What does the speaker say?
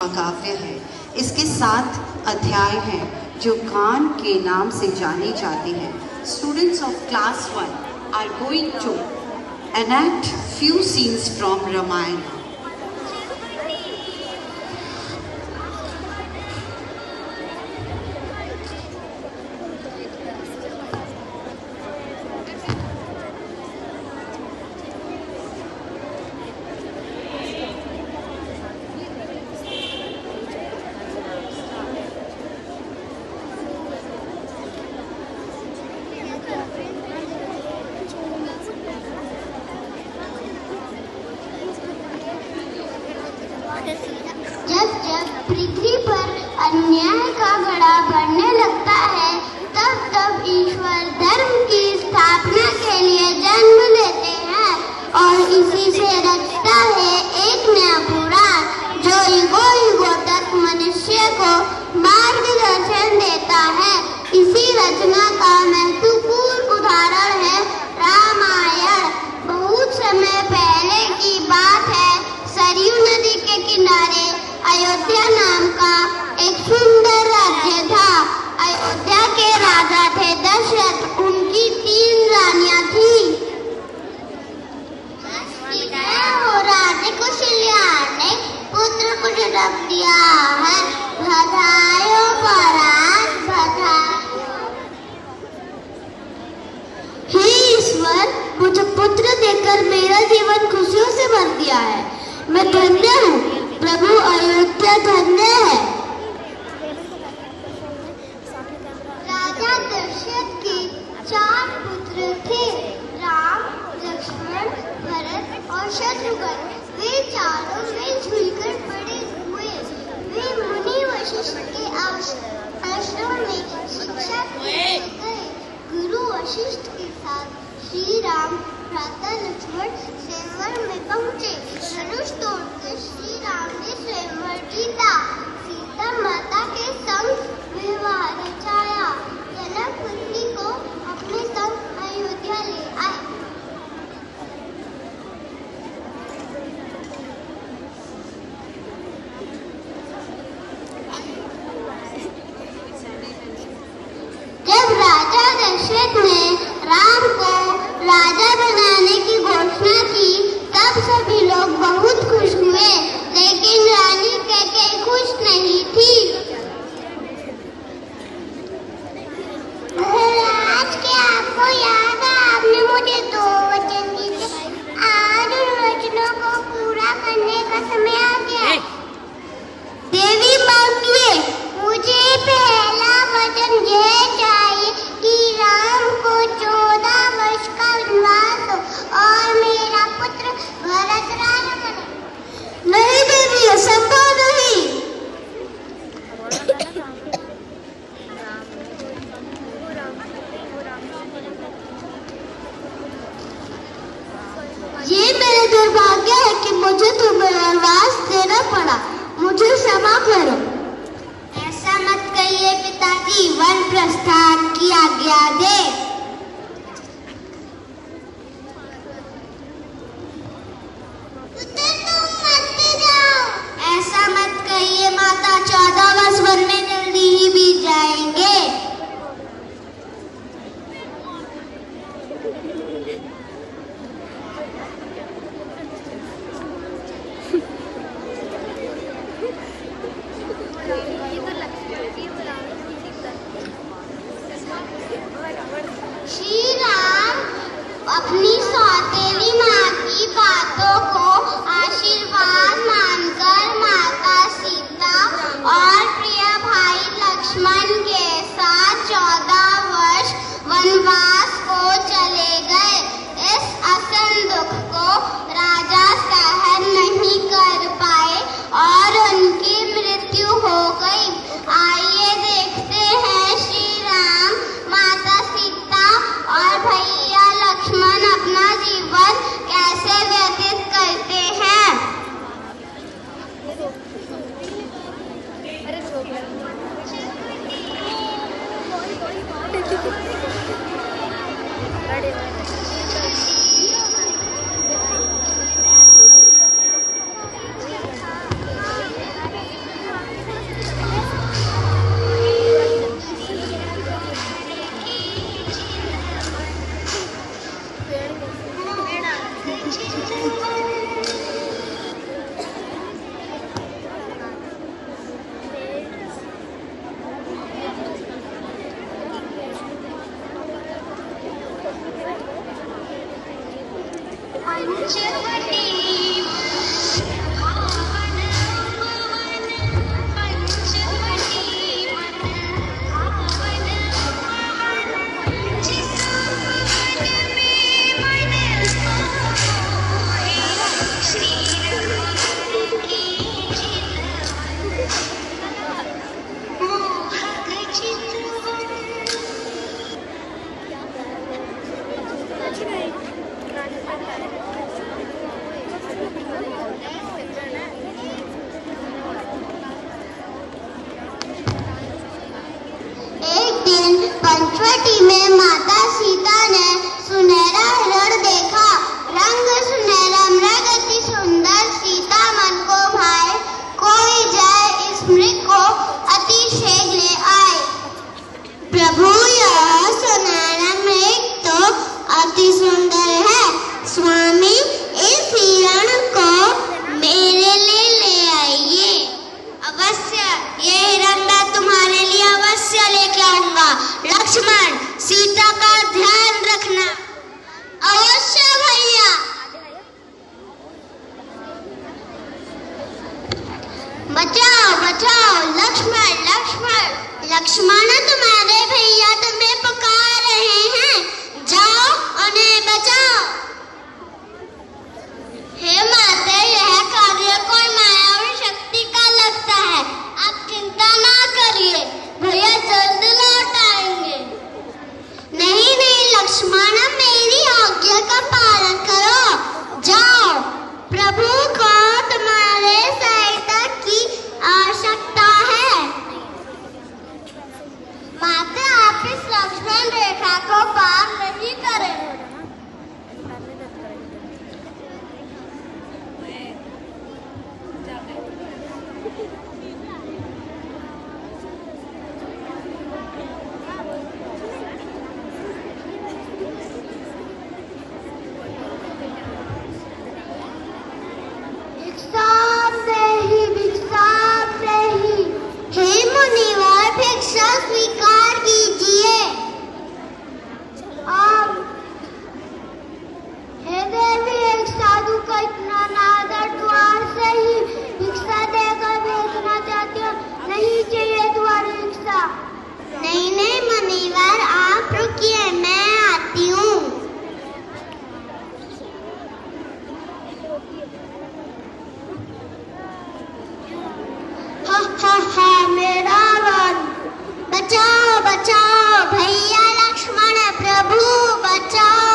महाकाव्य है। इसके 7 अध्याय हैं जो गान के नाम से जाने जाते हैं। Students of class 1 are going to enact few scenes from Ramayana. जब जब पृथ्वी पर अन्याय का घड़ा बढ़ने लगता है, तब तब ईश्वर धर्म की स्थापना के लिए जन्म लेते हैं और इसी से रचता है एक नया पुराण जो युगों युगों तक मनुष्य को मार्गदर्शन देता है। इसी रचना का महत्वपूर्ण उदाहरण है रामायण। बहुत समय पहले की बात है। सरयू नदी के किनारे अयोध्या नाम का एक सुंदर राज्य था। अयोध्या के राजा थे दशरथ। उनकी 3 रानियां थी। राजे कौशल्या ने पुत्र को जन्म दिया है। बधाइयों परात बधाई। हे ईश्वर, मुझे पुत्र देकर मेरा जीवन खुशियों से भर दिया है। मैं धन्य हूँ। प्रभु अयोध्या धन्य है। राजा दशरथ के 4 पुत्र थे, राम, लक्ष्मण, भरत और शत्रुघ्न। वे चारों मिलजुल कर बड़े हुए। वे मुनि वशिष्ठ के आश्रम में शिक्षा के गए। गुरु वशिष्ठ के साथ श्री राम भ्राता लक्ष्मण स्वयंवर में पहुँचे। धनुष तोड़कर श्री राम ने स्वयंवर जीता। सीता माता के संग विवाह रचाया। जनक पुत्री को अपने संग अयोध्या ले आए। जब राजा दशरथ ने राम को राजा बनाने की घोषणा की, तब सभी लोग बहुत खुश हुए, लेकिन रानी कैकेयी खुश नहीं थी। महाराज, क्या आपको याद है आपने मुझे 2 वचन दिए थे? आज उन वचनों को पूरा करने का समय आ गया। देवी मांगिए। मुझे पहला वचन यह चाहिए कि राम को 14 वर्ष का वनवास हो और मेरा पुत्र भरत राजा बने। नहीं देवी, असंभव नहीं। ये मेरा दुर्भाग्य है कि मुझे तुम्हें वनवास देना पड़ा। मुझे क्षमा करो। ऐसा मत कहिए पिताजी, वन प्रस्थान की आज्ञा दे। तुम मत जाओ। ऐसा मत कहिए माता, 14 वर्ष वन में जल्दी ही बीत जाएंगे। श्री राम अपनी सौतेली माँ की बातों को आशीर्वाद मानकर माता सीता और प्रिय भाई लक्ष्मण के साथ 14 वर्ष वनवास को चले गए। इस असल दुख को राजा सहन नहीं कर पाए और उनकी मृत्यु हो गई। आइए देखते हैं श्री राम, माता सीता और भैया लक्ष्मण अपना जीवन कैसे व्यतीत करते हैं। पंचवटी में माता सीता ने सुनहरा हिरण देखा। रंग सुनहरा मृग अति सुंदर, सीता मन को भाए। कोई जाए इस मृग को अति शीघ्र ले आए। प्रभु यह सुनहरा मृग तो अति सुंदर है, स्वामी इस हिरण को मेरे लिए ले आइए। अवश्य, ये हिरण मैं तुम्हारे लिए अवश्य लेके आऊंगा। लक्ष्मण, सीता का ध्यान रखना। अवश्य भैया। बचाओ बचाओ लक्ष्मण, लक्ष्मण, लक्ष्मण तुम्हारे भैया तुम्हें पुकार रहे हैं, जाओ उन्हें बचाओ। हे माते, यह कार्य कोई मायावी शक्ति का लगता है, आप चिंता ना करिए, भैया जल्द लौट आएंगे। नहीं नहीं लक्ष्मण, मेरी आज्ञा का पालन करो, जाओ। प्रभु को तुम्हारे सहायता की आवश्यकता है। माते, आप इस लक्ष्मण रेखा को पार नहीं करें। हे मुनिवर, भिक्षा स्वीकार कीजिए। हे देवी, एक साधु को इतना नादर द्वार से ही भिक्षा देकर भेजना चाहती हो, नहीं चाहिए तुम्हारी भिक्षा। नहीं नहीं मुनिवर, आप रुकिए, मैं आती हूँ। मेरा वन बचाओ बचाओ, भैया लक्ष्मण, प्रभु बचाओ।